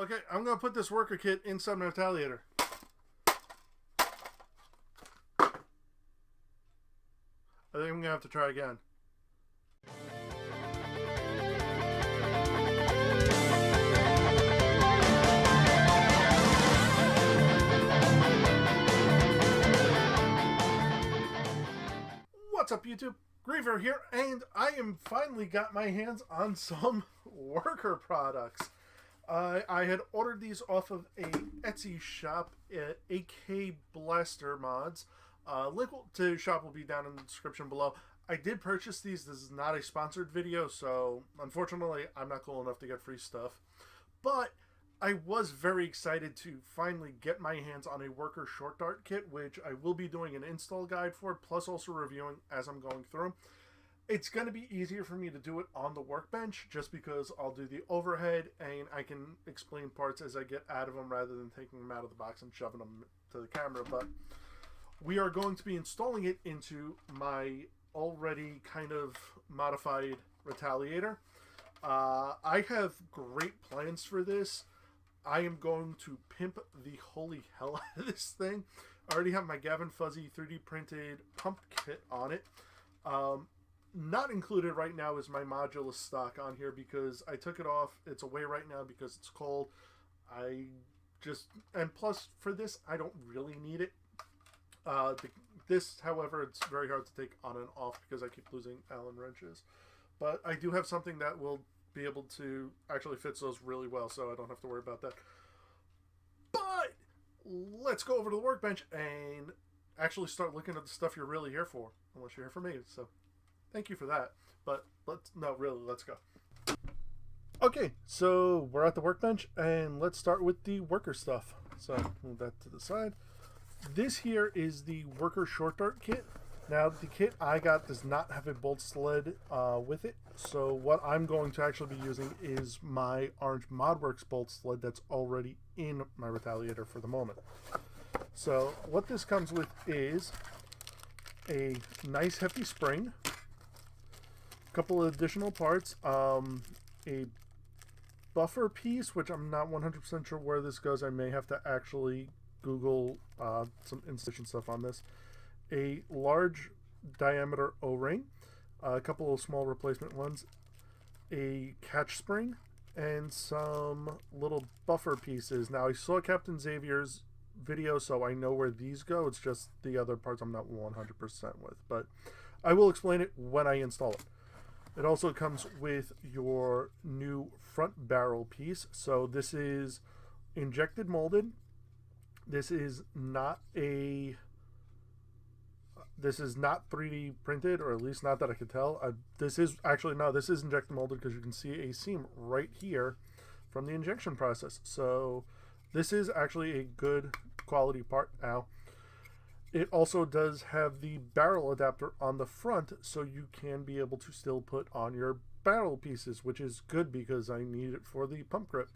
Okay, I'm going to put this worker kit inside my retaliator. I think I'm going to have to try again. What's up, YouTube? Griever here, and I am finally got my hands on some worker products. I had ordered these off of a Etsy shop at AK Blaster Mods. Link to shop will be down in the description below. I did purchase these. This is not a sponsored video, so unfortunately I'm not cool enough to get free stuff. But I was very excited to finally get my hands on a worker short dart kit, which I will be doing an install guide for, plus also reviewing as I'm going through. It's going to be easier for me to do it on the workbench just because I'll do the overhead and I can explain parts as I get out of them rather than taking them out of the box and shoving them to the camera. But we are going to be installing it into my already kind of modified retaliator. I have great plans for this. I am going to pimp the holy hell out of this thing. I already have my Gavin Fuzzy 3D printed pump kit on it. Not included right now is my modulus stock on here because I took it off. It's away right now because it's cold. And plus for this, I don't really need it. This, however, it's very hard to take on and off because I keep losing Allen wrenches. But I do have something that will be able to actually fits those really well, so I don't have to worry about that. But let's go over to the workbench and actually start looking at the stuff you're really here for, unless you're here for me. So thank you for that. But let's go. Okay, so we're at the workbench and let's start with the worker stuff. So move that to the side. This here is the worker short dart kit. Now, the kit I got does not have a bolt sled with it, so what I'm going to actually be using is my orange ModWorks bolt sled that's already in my retaliator for the moment. So what this comes with is a nice hefty spring, a couple of additional parts, a buffer piece, which I'm not 100% sure where this goes. I may have to actually Google some installation stuff on this. A large diameter O-ring, a couple of small replacement ones, a catch spring, and some little buffer pieces. Now, I saw Captain Xavier's video, so I know where these go. It's just the other parts I'm not 100% with, but I will explain it when I install it. It also comes with your new front barrel piece. So this is injected molded. This is not 3D printed, or at least not that I could tell. This is injected molded because you can see a seam right here from the injection process. So this is actually a good quality part now. It also does have the barrel adapter on the front, so you can be able to still put on your barrel pieces, which is good because I need it for the pump grip.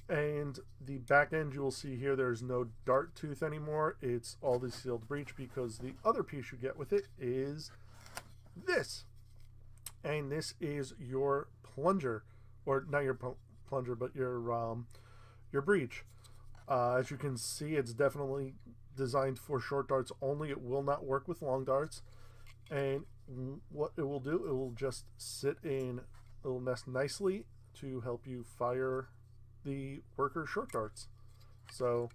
And the back end, you will see here, there's no dart tooth anymore. It's all the sealed breech because the other piece you get with it is this. And this is your plunger, or not your plunger, but your breech. As you can see, it's definitely designed for short darts only. It will not work with long darts. And what it will do, it will just sit in, it will nest nicely to help you fire the worker short darts. So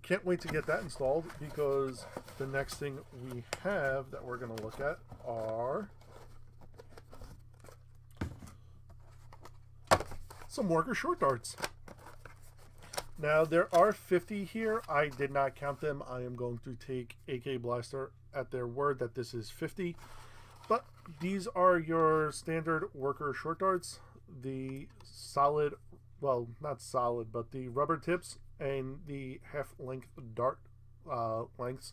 can't wait to get that installed, because the next thing we have that we're going to look at are some worker short darts. Now, there are 50 here. I did not count them. I am going to take AK Blaster at their word that this is 50. But these are your standard worker short darts. The solid, well, not solid, but the rubber tips and the half-length dart lengths.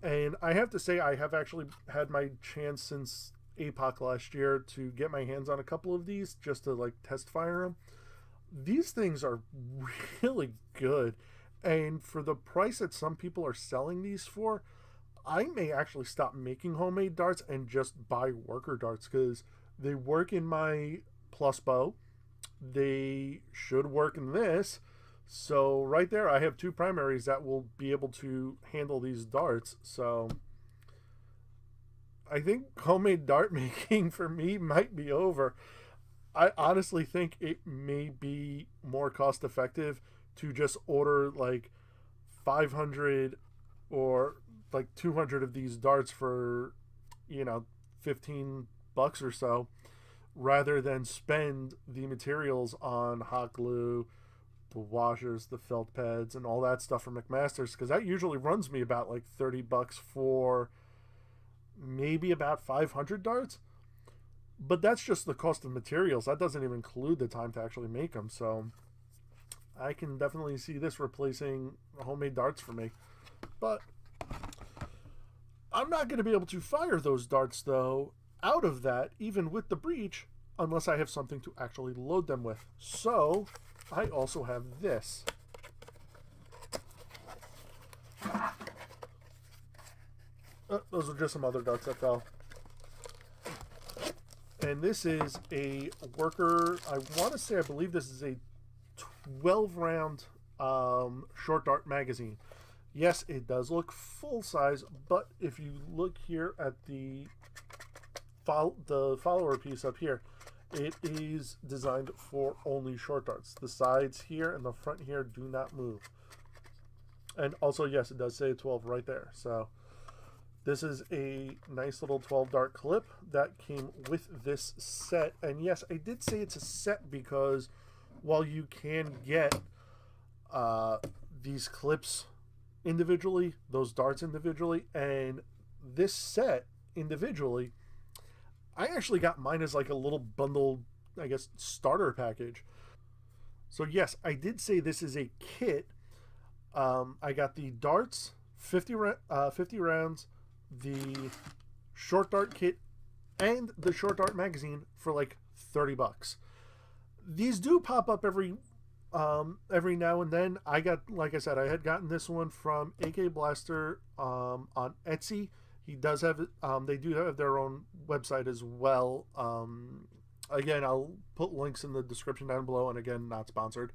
And I have to say, I have actually had my chance since APOC last year to get my hands on a couple of these just to like test fire them. These things are really good, and for the price that some people are selling these for, I may actually stop making homemade darts and just buy worker darts, because they work in my plus bow. they should work in this. So right there, I have two primaries that will be able to handle these darts. So I think homemade dart making for me might be over. I honestly think it may be more cost effective to just order like 500 or like 200 of these darts for, 15 bucks or so, rather than spend the materials on hot glue, the washers, the felt pads, and all that stuff from McMaster's, because that usually runs me about like 30 bucks for maybe about 500 darts. But that's just the cost of materials. That doesn't even include the time to actually make them. So I can definitely see this replacing homemade darts for me. But I'm not going to be able to fire those darts, though, out of that, even with the breech, unless I have something to actually load them with. So I also have this. Those are just some other darts that fell. And this is a worker, I want to say, I believe this is a 12-round short dart magazine. Yes, it does look full size, but if you look here at the follower piece up here, it is designed for only short darts. The sides here and the front here do not move. And also, yes, it does say 12 right there. So this is a nice little 12 dart clip that came with this set. And yes, I did say it's a set because while you can get these clips individually, those darts individually, and this set individually, I actually got mine as like a little bundled, I guess, starter package. So yes, I did say this is a kit. I got the darts, 50 rounds, the short dart kit, and the short dart magazine for like 30 bucks. These do pop up every now and then. I got, like I said, I had gotten this one from AK Blaster on Etsy. He does have they do have their own website as well. Again, I'll put links in the description down below, and again, not sponsored.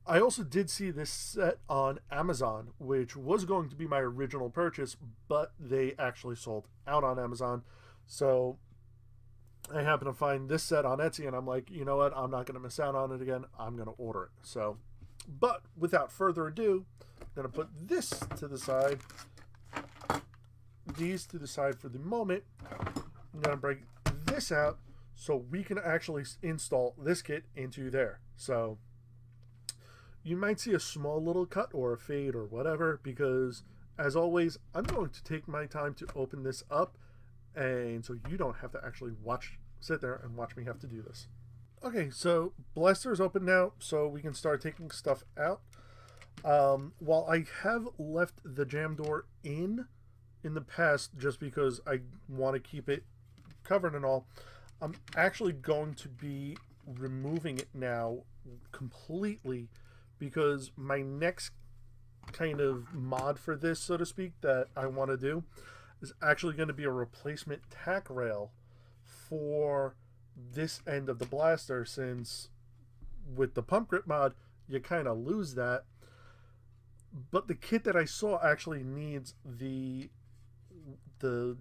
I also did see this set on Amazon, which was going to be my original purchase, but they actually sold out on Amazon. So I happened to find this set on Etsy, and I'm like, you know what? I'm not going to miss out on it again. I'm going to order it. So, but without further ado, I'm going to put this to the side, these to the side for the moment. I'm going to break this out so we can actually install this kit into there. So you might see a small little cut or a fade or whatever, because as always, I'm going to take my time to open this up, and so you don't have to actually sit there and watch me have to do this. Okay, so Blaster is open now, so we can start taking stuff out. While I have left the jam door in the past just because I want to keep it covered and all, I'm actually going to be removing it now completely, because my next kind of mod for this, so to speak, that I want to do is actually going to be a replacement tack rail for this end of the blaster, since with the pump grip mod you kind of lose that. But the kit that I saw actually needs the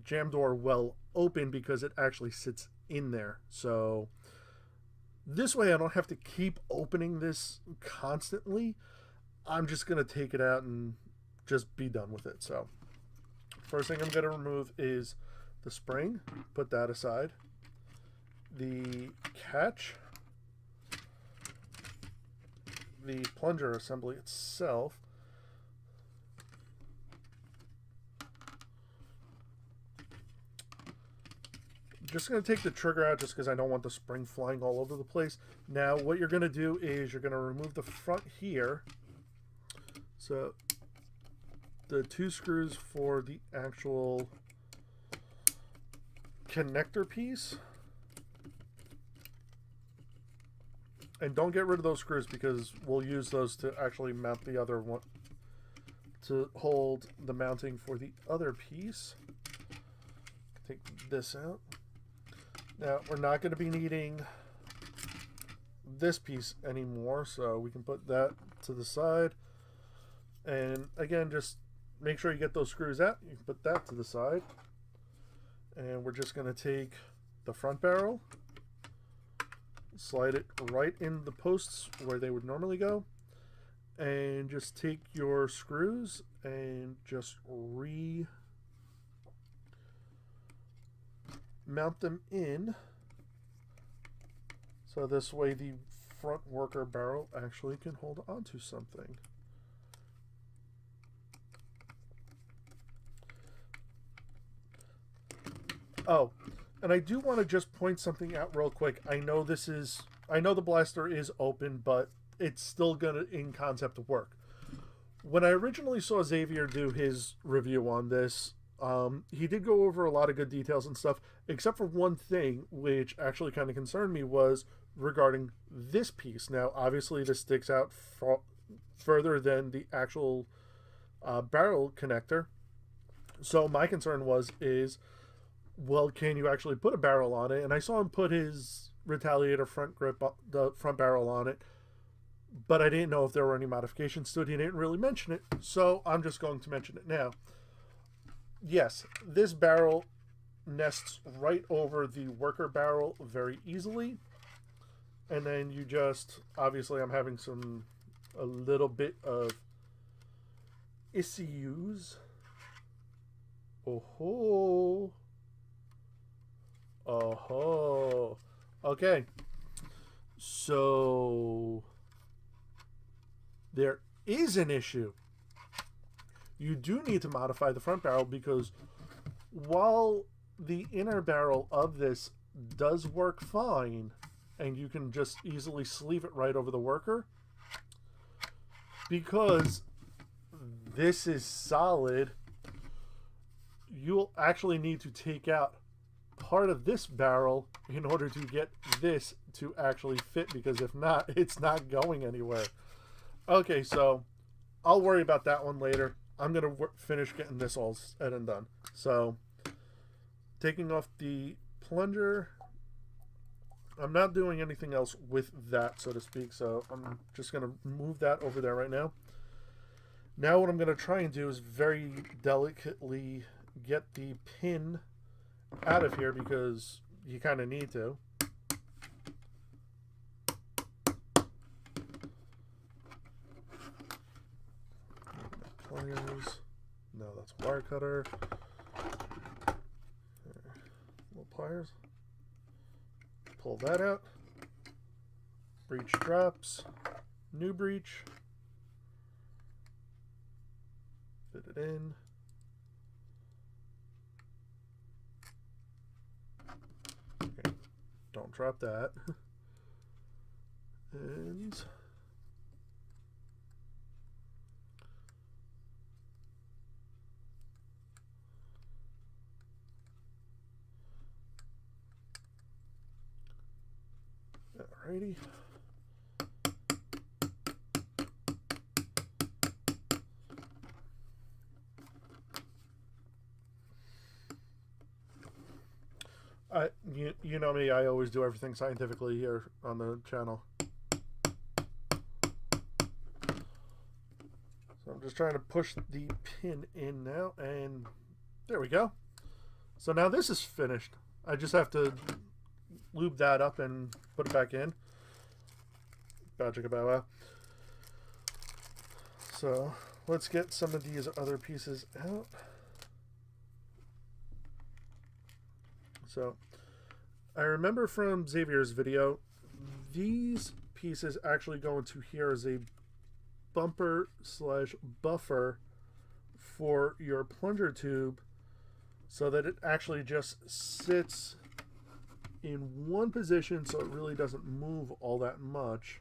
jam door well open because it actually sits in there. So this way I don't have to keep opening this constantly. I'm just going to take it out and just be done with it. So first thing I'm going to remove is the spring. Put that aside. The catch. The plunger assembly itself. Just going to take the trigger out just because I don't want the spring flying all over the place. Now what you're going to do is you're going to remove the front here. So the two screws for the actual connector piece. And don't get rid of those screws because we'll use those to actually mount the other one, to hold the mounting for the other piece. Take this out. Now, we're not going to be needing this piece anymore, so we can put that to the side. And again, just make sure you get those screws out. You can put that to the side. And we're just going to take the front barrel, slide it right in the posts where they would normally go, and just take your screws and just remount them in, so this way the front worker barrel actually can hold onto something. Oh, and I do want to just point something out real quick. I know the blaster is open, but it's still gonna in concept work. When I originally saw Xavier do his review on this, he did go over a lot of good details and stuff, except for one thing which actually kind of concerned me, was regarding this piece. Now obviously this sticks out further than the actual barrel connector, so my concern is, well, can you actually put a barrel on it? And I saw him put his Retaliator front grip, the front barrel on it, but I didn't know if there were any modifications to it. He didn't really mention it, so I'm just going to mention it now. Yes, this barrel nests right over the worker barrel very easily, and then you just, obviously I'm having a little bit of issues. Oh-ho. Oh-ho. Okay. So there is an issue. You do need to modify the front barrel, because while the inner barrel of this does work fine, and you can just easily sleeve it right over the worker, because this is solid, you'll actually need to take out part of this barrel in order to get this to actually fit, because if not, it's not going anywhere. Okay, so I'll worry about that one later. I'm going to finish getting this all said and done. So, taking off the plunger. I'm not doing anything else with that, so to speak, so I'm just going to move that over there right now. Now what I'm going to try and do is very delicately get the pin out of here, because you kind of need to. Pliers. No, that's wire cutter. Little pliers. Pull that out. Breech drops. New breech. Fit it in. Okay. Don't drop that. And alrighty. You know me, I always do everything scientifically here on the channel. So I'm just trying to push the pin in now, and there we go. So now this is finished. I just have to lube that up and put it back in. Bow. So let's get some of these other pieces out. So I remember from Xavier's video, these pieces actually go into here as a bumper slash buffer for your plunger tube, so that it actually just sits in one position, so it really doesn't move all that much.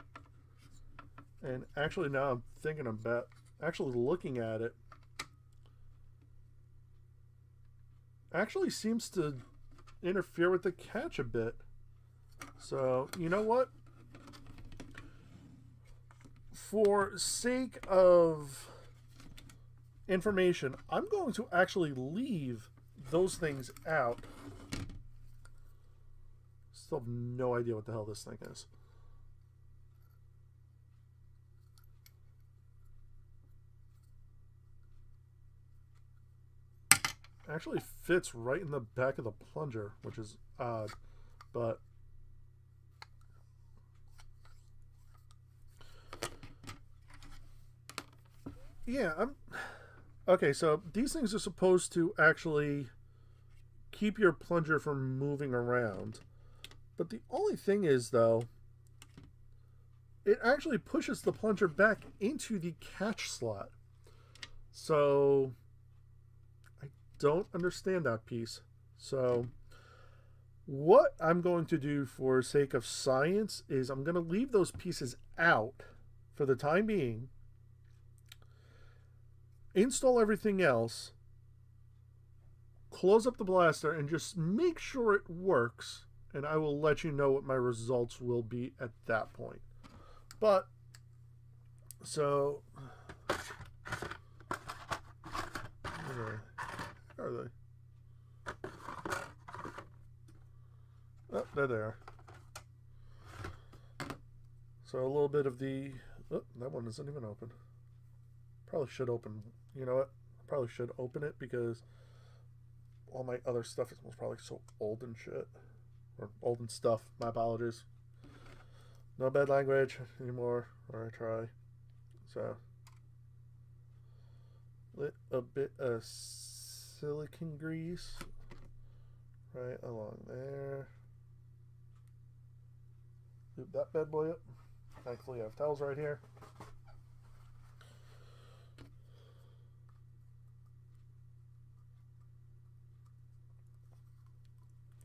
And actually, now I'm thinking about actually looking at it, actually seems to interfere with the catch a bit. So you know what, for sake of information, I'm going to actually leave those things out. Still have no idea what the hell this thing is. actually fits right in the back of the plunger, which is odd, but yeah, okay. So these things are supposed to actually keep your plunger from moving around, but the only thing is, though, it actually pushes the plunger back into the catch slot. So I don't understand that piece. So what I'm going to do for sake of science is I'm going to leave those pieces out for the time being, install everything else, close up the blaster, and just make sure it works, and I will let you know what my results will be at that point. But, so, where are they? Oh, there they are. So a little bit of the, oh, that one isn't even open. Probably should open, you know what? Probably should open it because all my other stuff is most probably so old and shit. Or old and stuff. My apologies. No bad language anymore, or I try. So, lit a bit of silicone grease right along there. Loop that bad boy up. Thankfully, I have towels right here.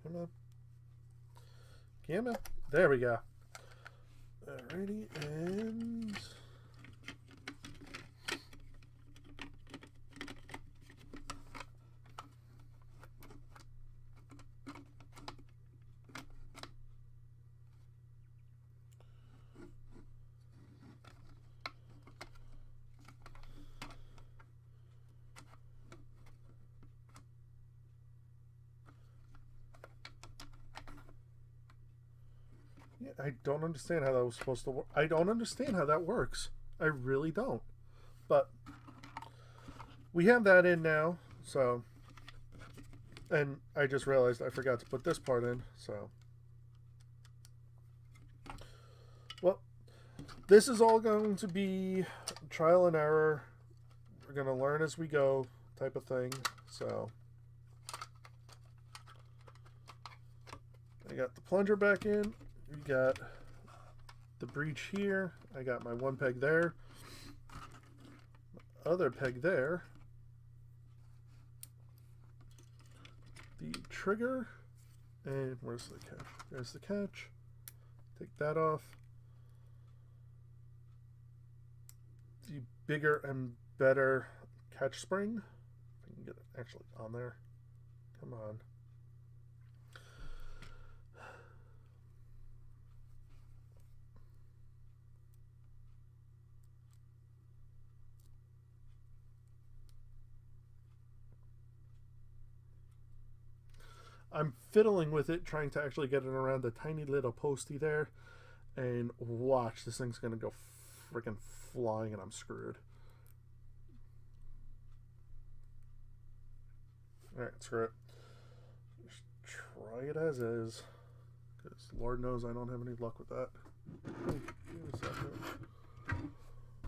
Come on. Come on. There we go. Alrighty, and yeah, I don't understand how that was supposed to work. I don't understand how that works. I really don't. But we have that in now, so, and I just realized I forgot to put this part in, so. Well, this is all going to be trial and error. We're going to learn as we go type of thing, so. I got the plunger back in. We got the breech here. I got my one peg there. My other peg there. The trigger. And where's the catch? There's the catch. Take that off. The bigger and better catch spring. If I can get it actually on there. Come on. I'm fiddling with it, trying to actually get it around the tiny little posty there. And watch, this thing's going to go freaking flying and I'm screwed. Alright, screw it. Just try it as is. Because Lord knows I don't have any luck with that.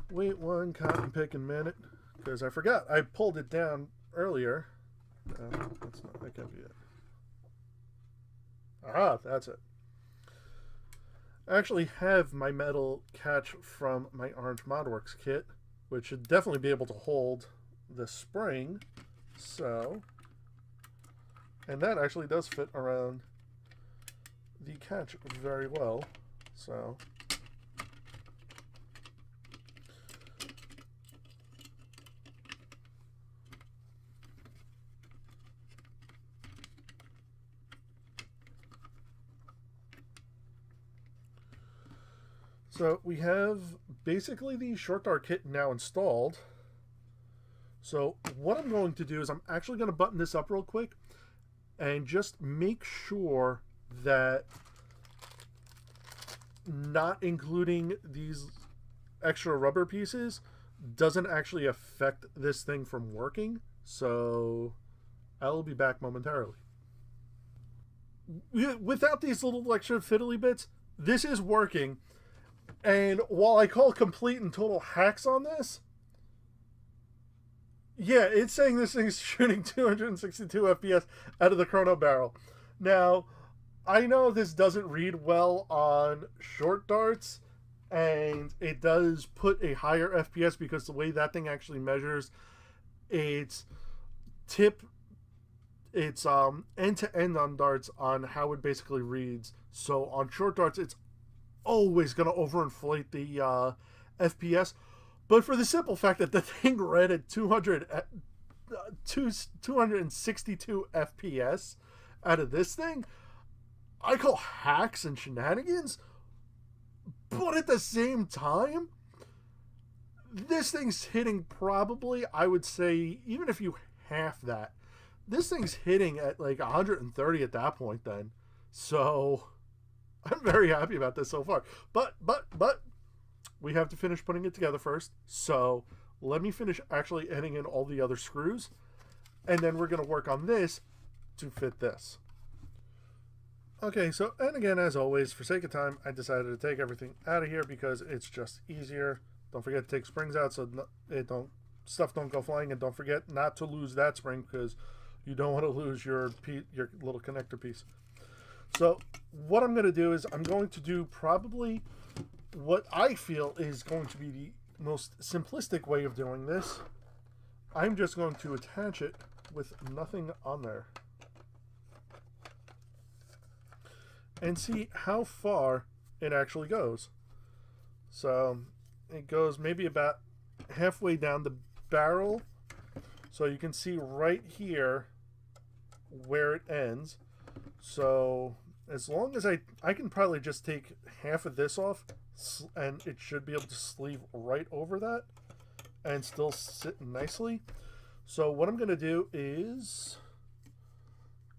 Wait one cotton picking minute. Because I forgot. I pulled it down earlier. That's not, that can't be it. Aha, that's it. I actually have my metal catch from my Orange Modworks kit, which should definitely be able to hold the spring. So, and that actually does fit around the catch very well. So, we have basically the short dart kit now installed. So what I'm going to do is I'm actually going to button this up real quick and just make sure that not including these extra rubber pieces doesn't actually affect this thing from working. So I'll be back momentarily. Without these little extra fiddly bits, this is working. And while I call complete and total hacks on this, yeah, it's saying this thing's shooting 262 FPS out of the chrono barrel. Now, I know this doesn't read well on short darts, and it does put a higher FPS because the way that thing actually measures its end to end on darts on how it basically reads. So on short darts, it's always going to overinflate the FPS. But for the simple fact that the thing read at 262 FPS out of this thing, I call hacks and shenanigans. But at the same time, this thing's hitting probably, I would say, even if you half that, this thing's hitting at like 130 at that point then. So I'm very happy about this so far. But we have to finish putting it together first. So let me finish actually adding in all the other screws. And then we're going to work on this to fit this. Okay, so, and again, as always, for sake of time, I decided to take everything out of here because it's just easier. Don't forget to take springs out so stuff don't go flying, and don't forget not to lose that spring because you don't want to lose your little connector piece. So what I'm going to do is I'm going to do probably what I feel is going to be the most simplistic way of doing this. I'm just going to attach it with nothing on there and see how far it actually goes. So it goes maybe about halfway down the barrel. So you can see right here where it ends. So as long as I can probably just take half of this off and it should be able to sleeve right over that and still sit nicely. So what I'm going to do is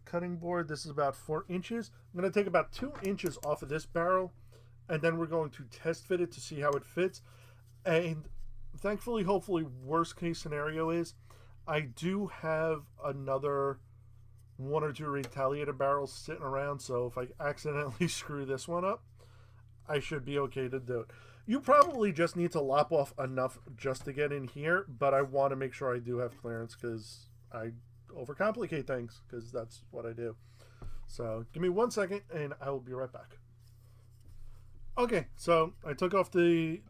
cutting board. This is about 4 inches. I'm going to take about 2 inches off of this barrel and then we're going to test fit it to see how it fits. And thankfully, hopefully, worst case scenario is I do have another 1 or 2 retaliator barrels sitting around, so if I accidentally screw this one up, I should be okay to do it. You probably just need to lop off enough just to get in here, but I want to make sure I do have clearance because I overcomplicate things because that's what I do. So give me 1 second and I will be right back. Okay, so I took off the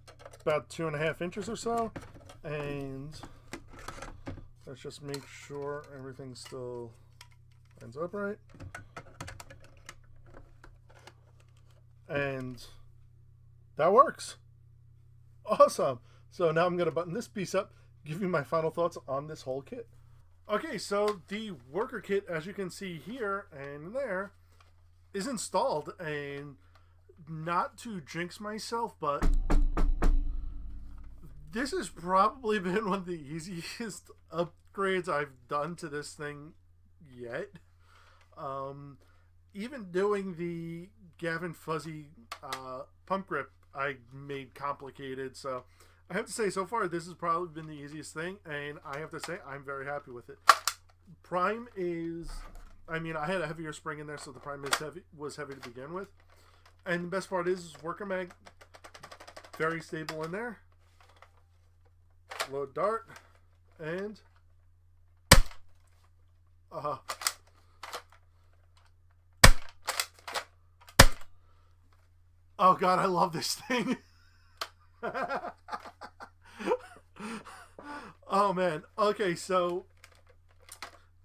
about 2.5 inches or so, and let's just make sure everything still lines up right. And that works. Awesome. So now I'm going to button this piece up, give you my final thoughts on this whole kit. Okay, so the worker kit, as you can see here and there, is installed, and not to jinx myself, but this has probably been one of the easiest upgrades I've done to this thing yet. Even doing the Gavin Fuzzy pump grip I made complicated, so I have to say so far this has probably been the easiest thing, and I have to say I'm very happy with it. Prime is, I mean, I had a heavier spring in there, so the prime was heavy to begin with. And the best part is worker mag, very stable in there. Load dart, and oh god, I love this thing. Oh man. Okay, so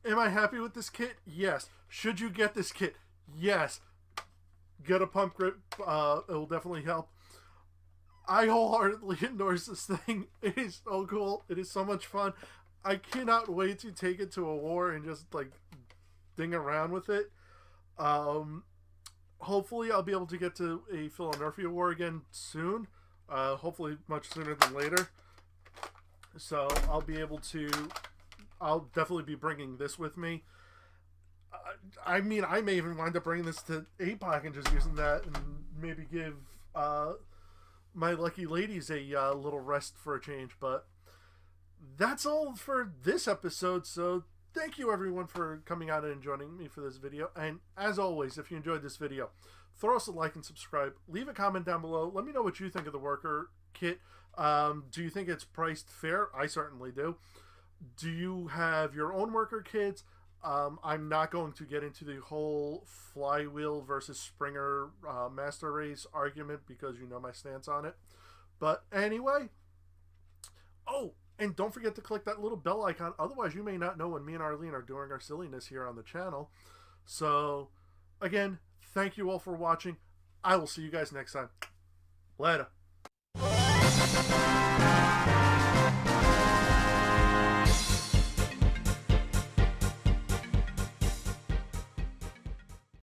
am I happy with this kit? Yes. Should you get this kit? Yes. Get a pump grip. It will definitely help. I wholeheartedly endorse this thing. It is so cool. It is so much fun. I cannot wait to take it to a war and just like ding around with it. Hopefully I'll be able to get to a Philadelphia war again soon. Hopefully much sooner than later. So I'll be able to, I'll definitely be bringing this with me. I mean, I may even wind up bringing this to APOC and just using that and maybe give my lucky ladies a little rest for a change. But that's all for this episode. So thank you everyone for coming out and joining me for this video. And as always, if you enjoyed this video, throw us a like and subscribe. Leave a comment down below. Let me know what you think of the worker kit. Do you think it's priced fair? I certainly do. Do you have your own worker kits? I'm not going to get into the whole flywheel versus Springer master race argument because you know my stance on it. But anyway, oh, and don't forget to click that little bell icon. Otherwise, you may not know when me and Arlene are doing our silliness here on the channel. So, again, thank you all for watching. I will see you guys next time. Later.